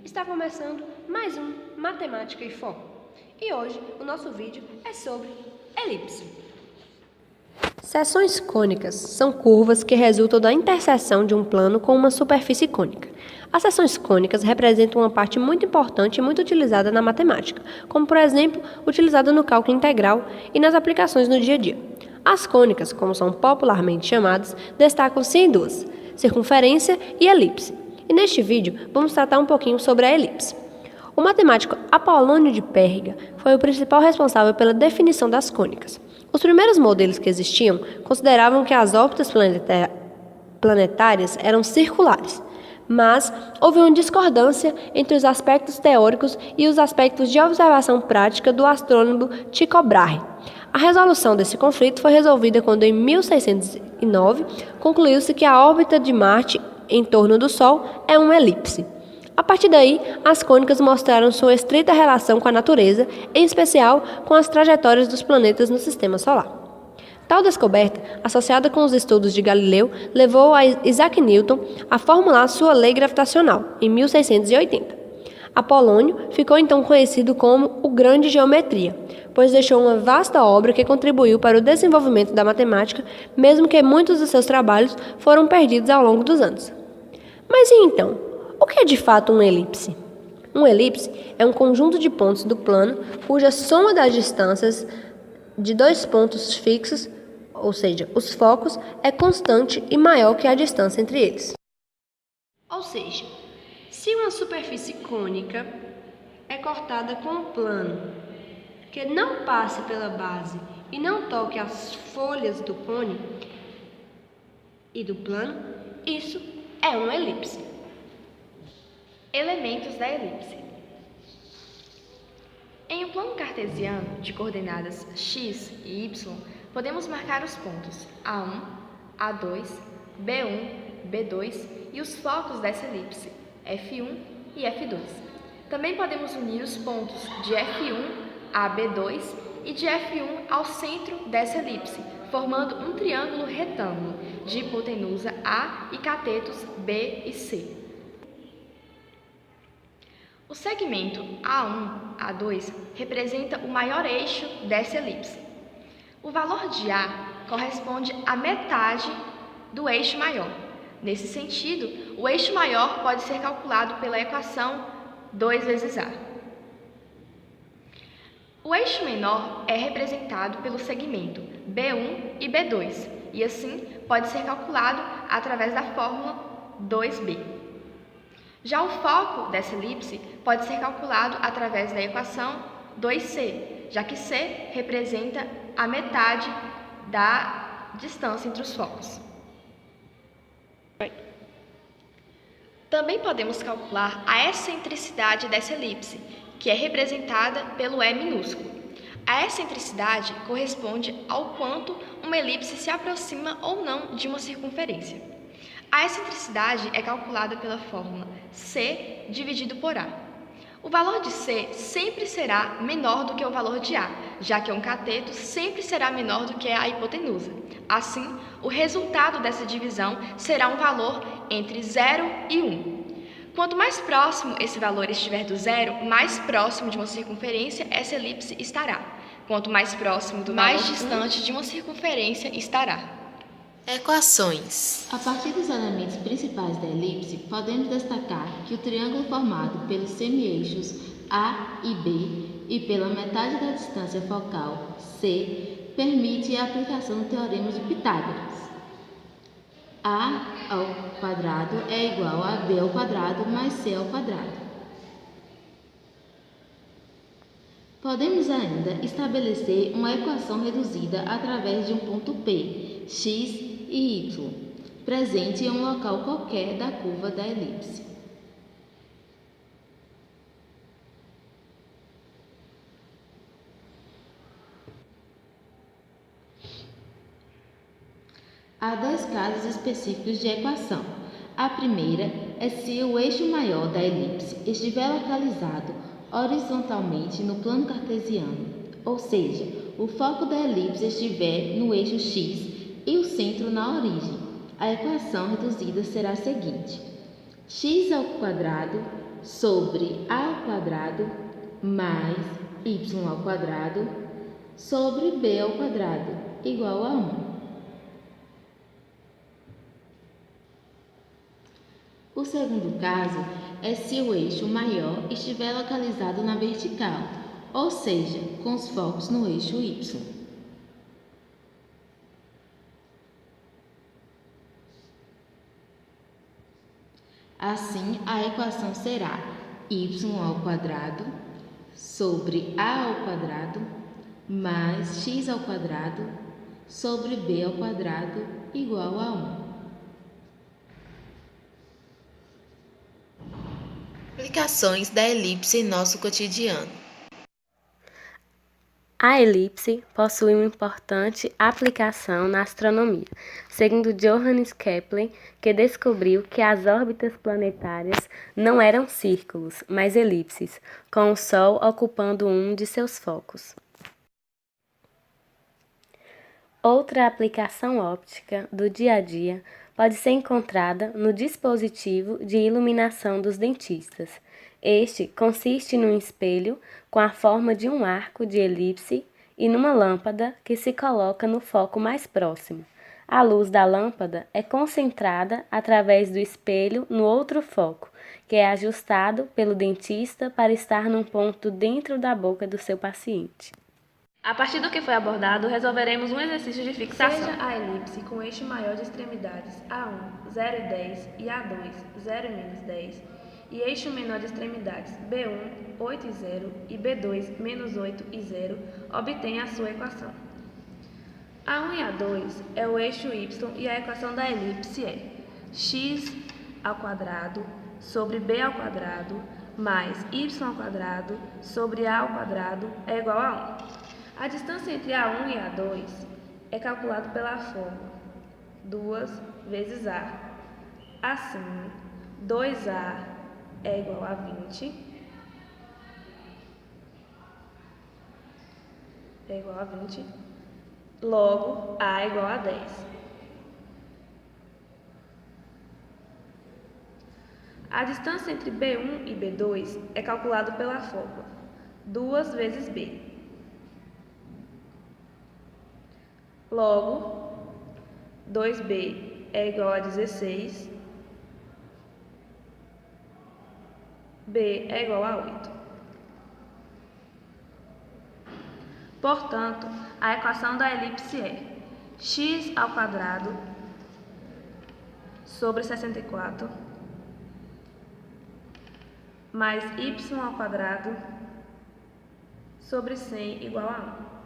Está começando mais um Matemática e Foco. E hoje o nosso vídeo é sobre elipse. Seções cônicas são curvas que resultam da interseção de um plano com uma superfície cônica. As seções cônicas representam uma parte muito importante e muito utilizada na matemática, como por exemplo, utilizada no cálculo integral e nas aplicações no dia a dia. As cônicas, como são popularmente chamadas, destacam-se em duas: circunferência e elipse. E neste vídeo vamos tratar um pouquinho sobre a elipse. O matemático Apolônio de Pérga foi o principal responsável pela definição das cônicas. Os primeiros modelos que existiam consideravam que as órbitas planetárias eram circulares, mas houve uma discordância entre os aspectos teóricos e os aspectos de observação prática do astrônomo Tycho Brahe. A resolução desse conflito foi resolvida quando, em 1609, concluiu-se que a órbita de Marte em torno do Sol é uma elipse. A partir daí, as cônicas mostraram sua estreita relação com a natureza, em especial com as trajetórias dos planetas no sistema solar. Tal descoberta, associada com os estudos de Galileu, levou a Isaac Newton a formular sua lei gravitacional, em 1680. Apolônio ficou então conhecido como o Grande de Geometria, pois deixou uma vasta obra que contribuiu para o desenvolvimento da matemática, mesmo que muitos dos seus trabalhos foram perdidos ao longo dos anos. Mas e então, o que é de fato uma elipse? Uma elipse é um conjunto de pontos do plano cuja soma das distâncias de dois pontos fixos, ou seja, os focos, é constante e maior que a distância entre eles. Ou seja, se uma superfície cônica é cortada com um plano que não passe pela base e não toque as folhas do cone e do plano, isso é uma elipse. Elementos da elipse. Em um plano cartesiano de coordenadas x e y, podemos marcar os pontos A1, A2, B1, B2 e os focos dessa elipse, F1 e F2. Também podemos unir os pontos de F1 a B2 e de F1 ao centro dessa elipse, formando um triângulo retângulo de hipotenusa A e catetos B e C. O segmento A1, A2 representa o maior eixo dessa elipse. O valor de A corresponde à metade do eixo maior. Nesse sentido, o eixo maior pode ser calculado pela equação 2 vezes A. O eixo menor é representado pelo segmento B1 e B2, e assim pode ser calculado através da fórmula 2b. Já o foco dessa elipse pode ser calculado através da equação 2c, já que c representa a metade da distância entre os focos. Também podemos calcular a excentricidade dessa elipse, que é representada pelo E minúsculo. A excentricidade corresponde ao quanto uma elipse se aproxima ou não de uma circunferência. A excentricidade é calculada pela fórmula C dividido por A. O valor de C sempre será menor do que o valor de A, já que um cateto sempre será menor do que a hipotenusa. Assim, o resultado dessa divisão será um valor entre 0 e 1. Quanto mais próximo esse valor estiver do zero, mais próximo de uma circunferência essa elipse estará. Quanto mais próximo do mais distante de uma circunferência estará. Equações. A partir dos elementos principais da elipse, podemos destacar que o triângulo formado pelos semi-eixos A e B e pela metade da distância focal C permite a aplicação do teorema de Pitágoras. A ao quadrado é igual a B ao quadrado mais C ao quadrado. Podemos ainda estabelecer uma equação reduzida através de um ponto P, x e y, presente em um local qualquer da curva da elipse. Há 10 casos específicos de equação. A primeira é se o eixo maior da elipse estiver localizado horizontalmente no plano cartesiano, ou seja, o foco da elipse estiver no eixo x e o centro na origem. A equação reduzida será a seguinte: x ao quadrado sobre a ao quadrado mais y ao quadrado sobre b ao quadrado igual a 1. O segundo caso é se o eixo maior estiver localizado na vertical, ou seja, com os focos no eixo y. Assim, a equação será y ao quadrado sobre a ao quadrado mais x ao quadrado sobre b ao quadrado igual a 1. Aplicações da elipse em nosso cotidiano. A elipse possui uma importante aplicação na astronomia, segundo Johannes Kepler, que descobriu que as órbitas planetárias não eram círculos, mas elipses, com o Sol ocupando um de seus focos. Outra aplicação óptica do dia a dia pode ser encontrada no dispositivo de iluminação dos dentistas. Este consiste num espelho com a forma de um arco de elipse e numa lâmpada que se coloca no foco mais próximo. A luz da lâmpada é concentrada através do espelho no outro foco, que é ajustado pelo dentista para estar num ponto dentro da boca do seu paciente. A partir do que foi abordado, resolveremos um exercício de fixação. Seja a elipse com eixo maior de extremidades A1, 0 e 10 e A2, 0 e menos 10, e eixo menor de extremidades B1, 8 e 0 e B2, menos 8 e 0, obtenha a sua equação. A1 e A2 é o eixo y e a equação da elipse é x ao quadrado sobre b ao quadrado mais y ao quadrado sobre a ao quadrado é igual a 1. A distância entre A1 e A2 é calculada pela fórmula 2 vezes A. Assim, 2A é igual a 20, logo A é igual a 10. A distância entre B1 e B2 é calculada pela fórmula 2 vezes B. Logo, 2b é igual a 16, b é igual a 8. Portanto, a equação da elipse é x ao quadrado sobre 64 mais y ao quadrado sobre 100 igual a 1.